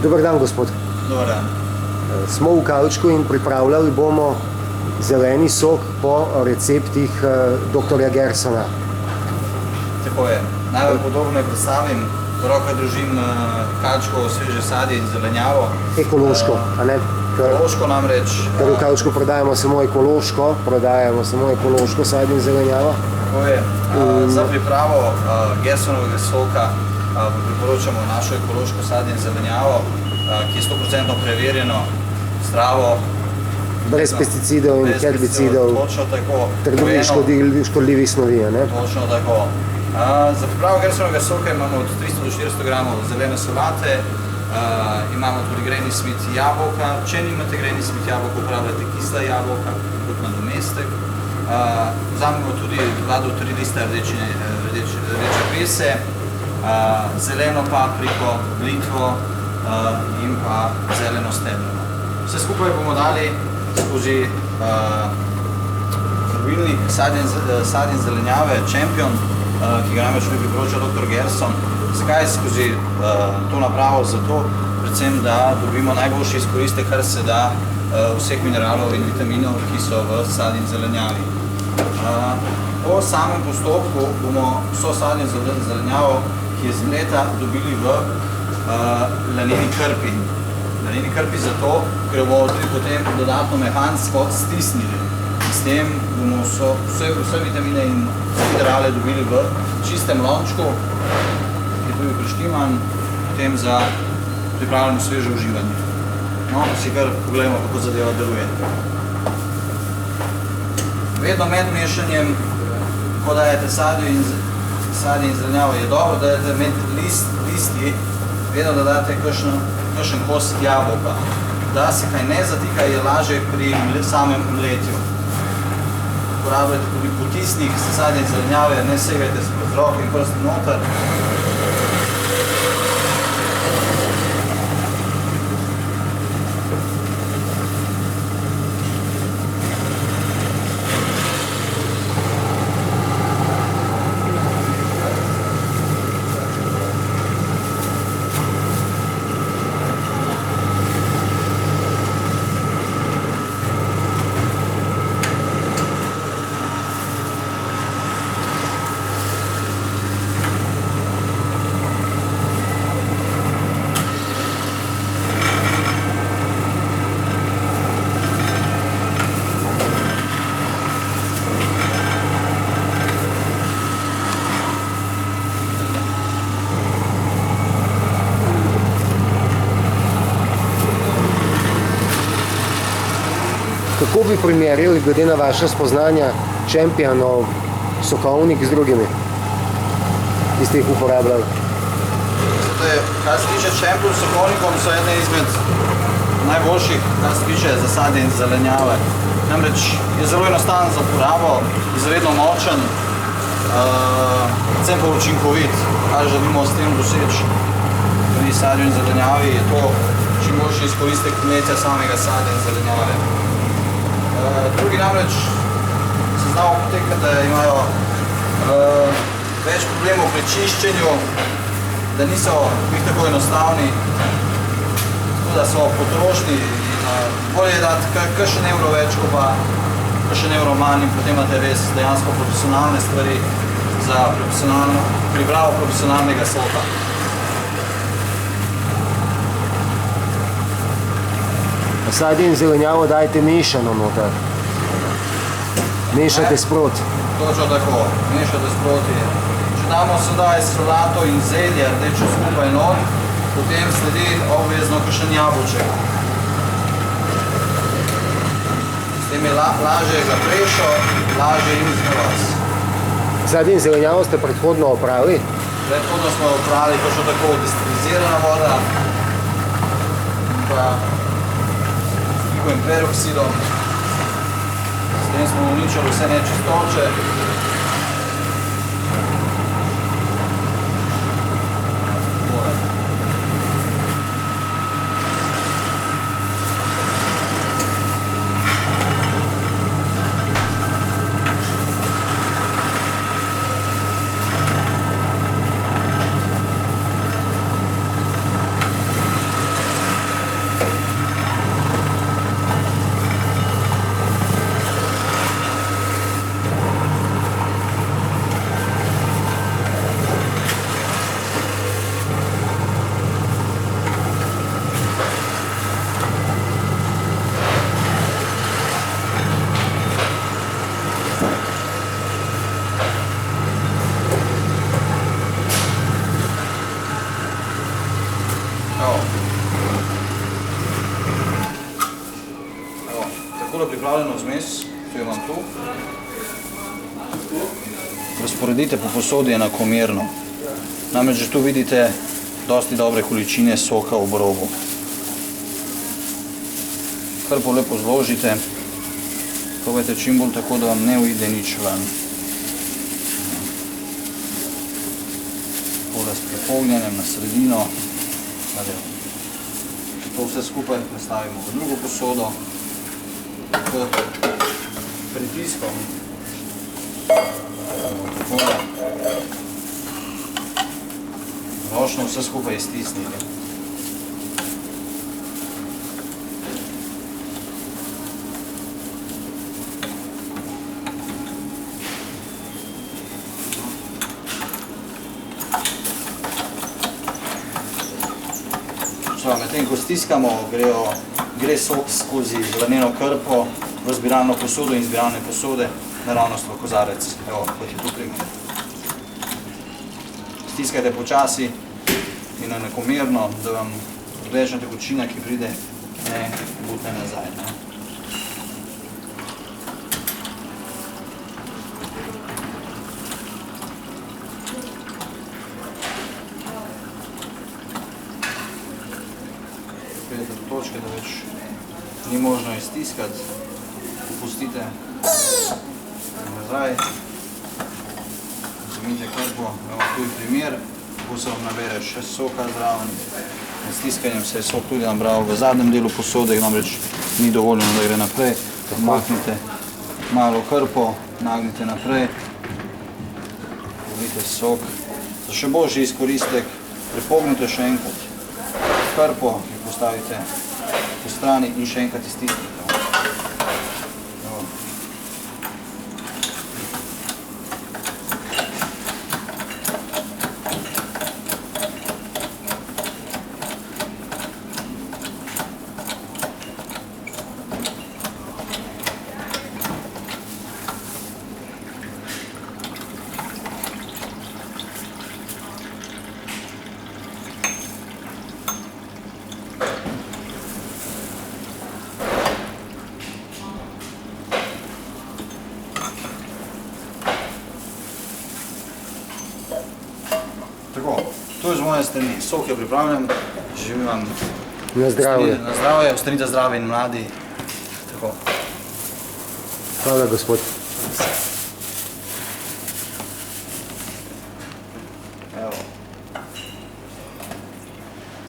Dober dan, gospod. Dobar dan. Smo v Kalčku in pripravljali bomo zeleni sok po receptih dr. Gersona. Tako je. Najbolj podobno predstavim. V rokah držim kalčko sveže sadje in zelenjavo. Ekološko, a ne? Ekološko namreč. Ker v Kalčku prodajamo samo ekološko sadje in zelenjavo. Tako je. Za pripravo Gersonovega soka priporočamo našo ekološko sadje in zelenjavo, ki je 100% preverjeno, zdravo. Brez pesticidov in herbicidov. Točno tako. Ter drugih škodljivih snovi, a ne? Točno tako. Za pripravo Gersonovega soka imamo od 300 do 400 gramov zelene solate, imamo tudi Granny Smith jabolka. Če nimate Granny Smith jabolka, uporabljate kisla jabolka kot nadomestek. Vzamemo tudi 2 do 3 lista rdeče pese, zeleno papriko, blitvo in pa zeleno steblo. Vse skupaj bomo dali skozi pravilnik sadje in zelenjave Champion, ki ga namreč priporoča dr. Gerson. Zakaj skozi to napravo? Zato, predvsem, da dobimo najboljši izkoristek, kar se da vseh mineralov in vitaminov, ki so v sadju in zelenjavi. Po samem postopku bomo vso sadje in zelenjavo, ki je z mleta, dobili v laneni krpi. Laneni krpi zato, ker bomo tudi potem dodatno mehansko stisnili. S tem bomo vse vitamine in minerale dobili v čistem lončku, ki je tudi prištiman, potem za pripravljeno sveže uživanje. No, si kar pogledamo, kako zadeva deluje. Vedno med mešanjem, ko dajete sadje in zelenjavo, je dobro, da dajete med listi, vedno da dajete kakšen kos jabolka. Da se kaj ne zatika, je lažje pri samem mletju. Uporabljajte tudi potisnik sadje in zelenjave, ne segajte se pod roke in prst noter. Kako bi primerjali, glede na vaše spoznanja, Championov sokovnik z drugimi, ki ste jih uporabljali? Kar se tiče Champion sokovnikom, so ene izmed najboljših, kar se tiče za sadje in zelenjave. Namreč je zelo enostaven za uporabo, izredno močen, predvsem pa učinkovit. Kar želimo s tem doseči pri sadju in zelenjavi, je to čim boljši izkoristek mletja samega sadja in zelenjave. Drugi namreč se znamo potekati, da imajo več problemov pri čiščenju, da niso njih tako enostavni, tako da so potrošni. Bolje je dati kakšen evro več, ko pa kakšen evro manj in potem imate res dejansko profesionalne stvari za pripravo profesionalnega soka. Sadje in zelenjavo dajte mešano noter. Mešate sproti. Točno tako, mešate sproti. Če damo sedaj solato in zelje rdečo skupaj not, potem sledi obvezno kakšen jabolček. S tem je lažje za prešo, lažje in za vas. Sadje in zelenjavo ste predhodno oprali? Predhodno smo oprali točno tako destilizirana voda pa in peroksidom. S tem smo uničili vse nečistoče. Evo, takole pripravljeno zmes, to imam tu. Razporedite po posodi enakomerno. Namreč že tu vidite dosti dobre količine soka v robu. Krpo lepo zložite, probajte čim bolj tako, da vam ne uide nič ven. Tole s prepognjenjem na sredino. To vse skupaj prestavimo v drugo posodo. Pritiskom. Ročno vse skupaj iztisnite. Medtem ko stiskamo, gre sok skozi laneno krpo v zbiralno posodo in zbiralne posode naravnost v kozarec. Evo, kot je tu primer. Stiskajte počasi in enakomerno, da vam odvečna tekočina, ki pride, ne butne nazaj. Pridete do točke, da več ni možno iztiskati, opustite nazaj, vzemite krpo, evo tu je primer, kako se vam nabere še soka zraven. S stiskanjem se je sok tudi nabral v zadnjem delu posode, namreč ni dovoljeno, da gre naprej. Odmaknite malo krpo, nagnite naprej, volite sok. Za še boljši izkoristek prepognite še enkrat krpo, ki postavite po strani in še enkrat iztisnite. Tako, to je z moje strani. Sok je pripravljen, želim vam Na zdravje. Na zdravje, ostanite zdravi in mladi. Tako. Hvala, gospod.